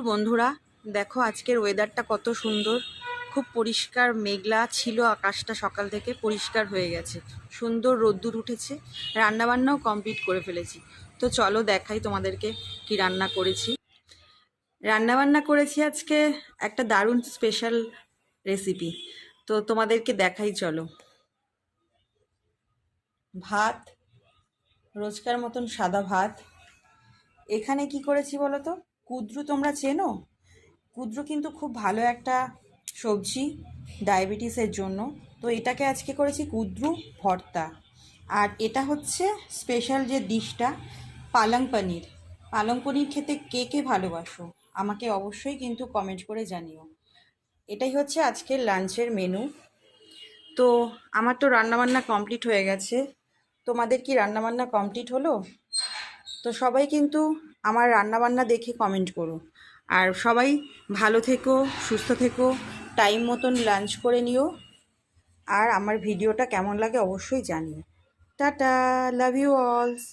বন্ধুরা, দেখো আজকের ওয়েদারটা কত সুন্দর। খুব পরিষ্কার মেঘলা ছিল, আকাশটা সকাল থেকে পরিষ্কার হয়ে গেছে, সুন্দর রোদ্দুর উঠেছে। রান্নাবান্নাও কমপ্লিট করে ফেলেছি। তো চলো দেখাই তোমাদেরকে কি রান্না করেছি। রান্নাবান্না করেছি আজকে একটা দারুণ স্পেশাল রেসিপি। তো তোমাদেরকে দেখাই, চলো। ভাত, রোজকার মতন সাদা ভাত। এখানে কি করেছি বলো তো? কুদ্রু তোমরা চেনো? কুদ্রু কিন্তু খুব ভালো একটা সবজি ডায়াবেটিসের জন্য। তো এটাকে আজকে করেছি কুদ্রু ভর্তা। আর এটা হচ্ছে স্পেশাল যে ডিশটা, পালং পনির। পালং পনির খেতে কে কে ভালোবাসো আমাকে অবশ্যই কিন্তু কমেন্ট করে জানিও। এটাই হচ্ছে আজকের লাঞ্চের মেনু। তো আমার তো রান্নাবান্না কমপ্লিট হয়ে গেছে। তোমাদের কি রান্নাবান্না কমপ্লিট হলো? তো সবাই কিন্তু আমার রান্নাবান্না দেখে কমেন্ট করো। আর সবাই ভালো থেকো, সুস্থ থেকো, টাইম মতন লাঞ্চ করে নিও। আর আমার ভিডিওটা কেমন লাগে অবশ্যই জানিও। টাটা, লাভ ইউ অলস।